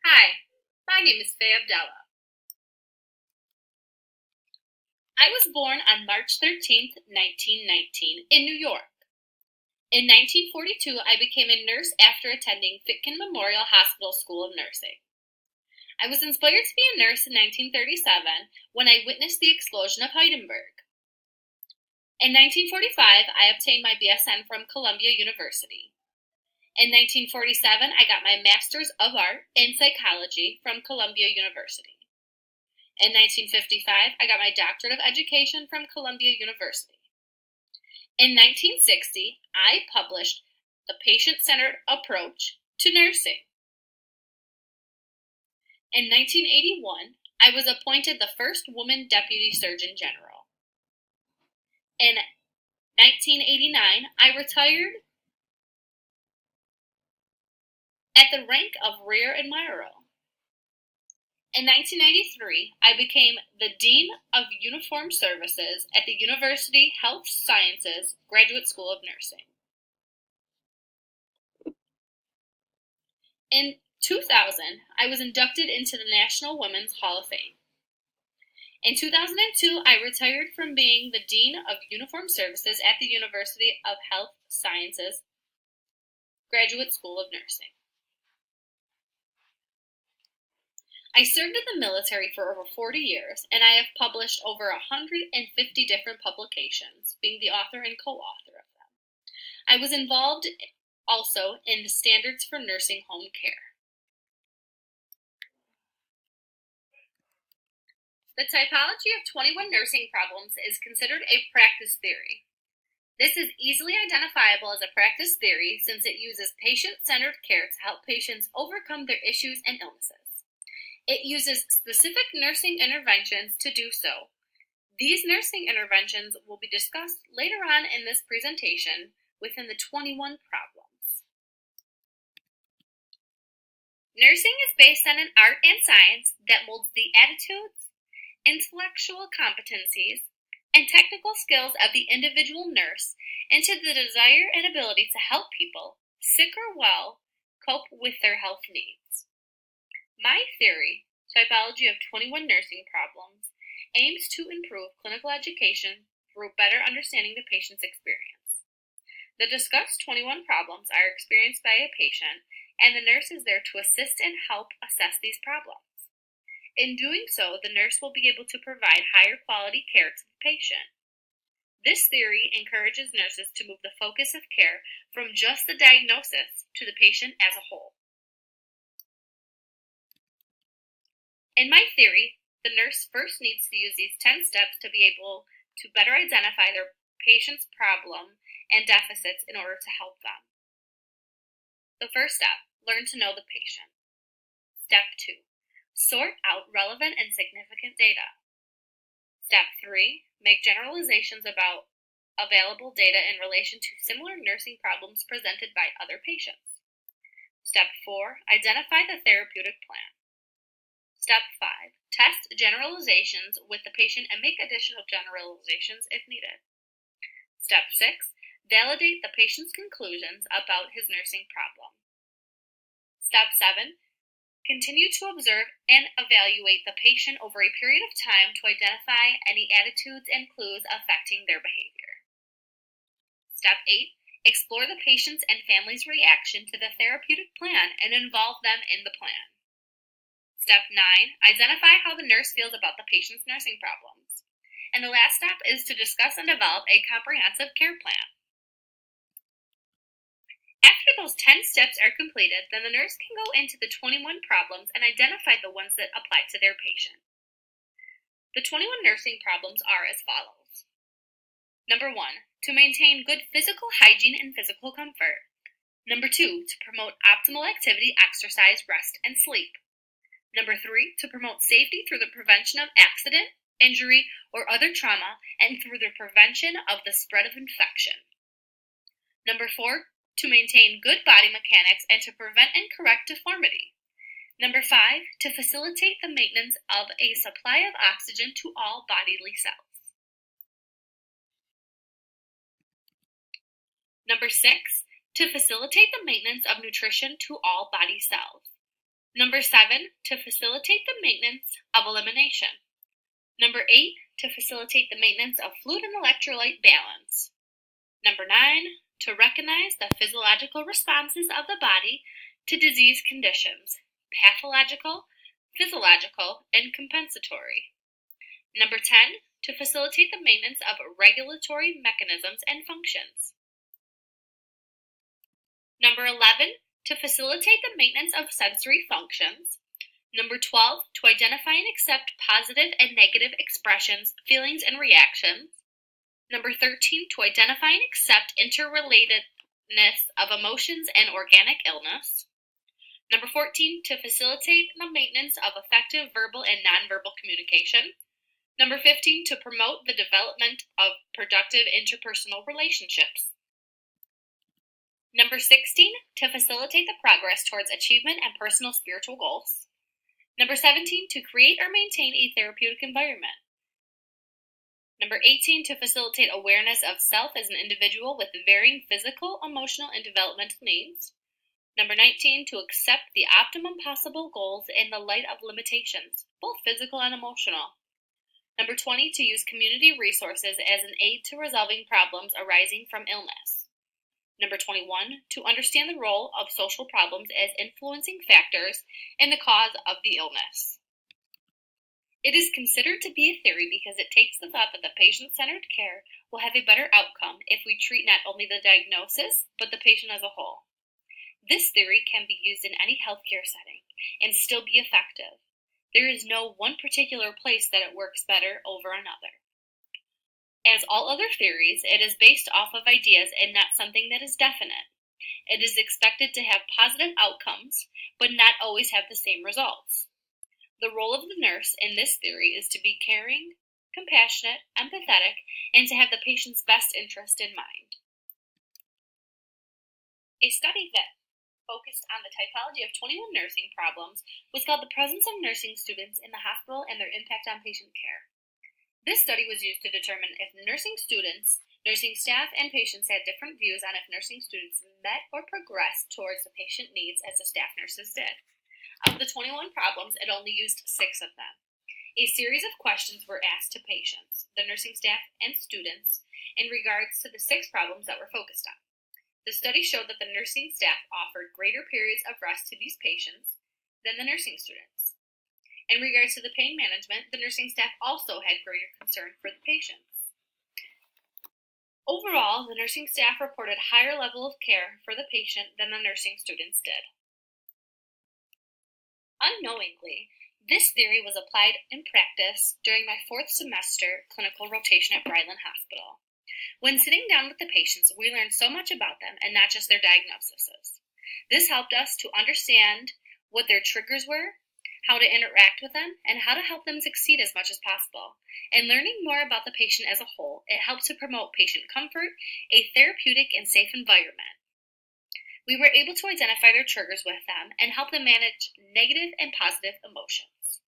Hi, my name is Faye Abdella. I was born on March 13th, 1919, in New York. In 1942, I became a nurse after attending Pitkin Memorial Hospital School of Nursing. I was inspired to be a nurse in 1937 when I witnessed the explosion of Hindenburg. In 1945, I obtained my BSN from Columbia University. In 1947, I got my Master's of Art in Psychology from Columbia University. In 1955, I got my Doctorate of Education from Columbia University. In 1960, I published The Patient-Centered Approach to Nursing. In 1981, I was appointed the first woman Deputy Surgeon General. In 1989, I retired at the rank of Rear Admiral. In 1993, I became the Dean of Uniformed Services at the University Health Sciences Graduate School of Nursing. In 2000, I was inducted into the National Women's Hall of Fame. In 2002, I retired from being the Dean of Uniformed Services at the University of Health Sciences Graduate School of Nursing. I served in the military for over 40 years, and I have published over 150 different publications, being the author and co-author of them. I was involved also in the standards for nursing home care. The typology of 21 nursing problems is considered a practice theory. This is easily identifiable as a practice theory since it uses patient-centered care to help patients overcome their issues and illnesses. It uses specific nursing interventions to do so. These nursing interventions will be discussed later on in this presentation within the 21 problems. Nursing is based on an art and science that molds the attitudes, intellectual competencies, and technical skills of the individual nurse into the desire and ability to help people, sick or well, cope with their health needs. My theory, Typology of 21 Nursing Problems, aims to improve clinical education through better understanding the patient's experience. The discussed 21 problems are experienced by a patient, and the nurse is there to assist and help assess these problems. In doing so, the nurse will be able to provide higher quality care to the patient. This theory encourages nurses to move the focus of care from just the diagnosis to the patient as a whole. In my theory, the nurse first needs to use these 10 steps to be able to better identify their patient's problem and deficits in order to help them. The first step, learn to know the patient. Step 2, sort out relevant and significant data. Step 3, make generalizations about available data in relation to similar nursing problems presented by other patients. Step 4, identify the therapeutic plan. Step 5, test generalizations with the patient and make additional generalizations if needed. Step 6, validate the patient's conclusions about his nursing problem. Step 7, continue to observe and evaluate the patient over a period of time to identify any attitudes and clues affecting their behavior. Step 8, explore the patient's and family's reaction to the therapeutic plan and involve them in the plan. Step 9, identify how the nurse feels about the patient's nursing problems. And the last step is to discuss and develop a comprehensive care plan. After those 10 steps are completed, then the nurse can go into the 21 problems and identify the ones that apply to their patient. The 21 nursing problems are as follows. Number 1, to maintain good physical hygiene and physical comfort. Number 2, to promote optimal activity, exercise, rest, and sleep. Number 3, to promote safety through the prevention of accident, injury, or other trauma, and through the prevention of the spread of infection. Number 4, to maintain good body mechanics and to prevent and correct deformity. Number 5, to facilitate the maintenance of a supply of oxygen to all bodily cells. Number 6, to facilitate the maintenance of nutrition to all body cells. Number 7, to facilitate the maintenance of elimination. Number 8, to facilitate the maintenance of fluid and electrolyte balance. Number 9, to recognize the physiological responses of the body to disease conditions, pathological, physiological, and compensatory. Number 10, to facilitate the maintenance of regulatory mechanisms and functions. Number 11, to facilitate the maintenance of sensory functions. Number 12, to identify and accept positive and negative expressions, feelings, and reactions. Number 13, to identify and accept interrelatedness of emotions and organic illness. Number 14, to facilitate the maintenance of effective verbal and nonverbal communication. Number 15, to promote the development of productive interpersonal relationships. Number 16, to facilitate the progress towards achievement and personal spiritual goals. Number 17, to create or maintain a therapeutic environment. Number 18, to facilitate awareness of self as an individual with varying physical, emotional, and developmental needs. Number 19, to accept the optimum possible goals in the light of limitations, both physical and emotional. Number 20, to use community resources as an aid to resolving problems arising from illness. Number 21, to understand the role of social problems as influencing factors in the cause of the illness. It is considered to be a theory because it takes the thought that the patient-centered care will have a better outcome if we treat not only the diagnosis, but the patient as a whole. This theory can be used in any healthcare setting and still be effective. There is no one particular place that it works better over another. As all other theories, it is based off of ideas and not something that is definite. It is expected to have positive outcomes, but not always have the same results. The role of the nurse in this theory is to be caring, compassionate, empathetic, and to have the patient's best interest in mind. A study that focused on the typology of 21 nursing problems was called The Presence of Nursing Students in the Hospital and Their Impact on Patient Care. This study was used to determine if nursing students, nursing staff, and patients had different views on if nursing students met or progressed towards the patient needs as the staff nurses did. Of the 21 problems, it only used 6 of them. A series of questions were asked to patients, the nursing staff, and students in regards to the 6 problems that were focused on. The study showed that the nursing staff offered greater periods of rest to these patients than the nursing students. In regards to the pain management, the nursing staff also had greater concern for the patients. Overall, the nursing staff reported higher level of care for the patient than the nursing students did. Unknowingly, this theory was applied in practice during my 4th semester clinical rotation at Bryland Hospital. When sitting down with the patients, we learned so much about them and not just their diagnoses. This helped us to understand what their triggers were, how to interact with them, and how to help them succeed as much as possible. And learning more about the patient as a whole, it helps to promote patient comfort, a therapeutic and safe environment. We were able to identify their triggers with them and help them manage negative and positive emotions.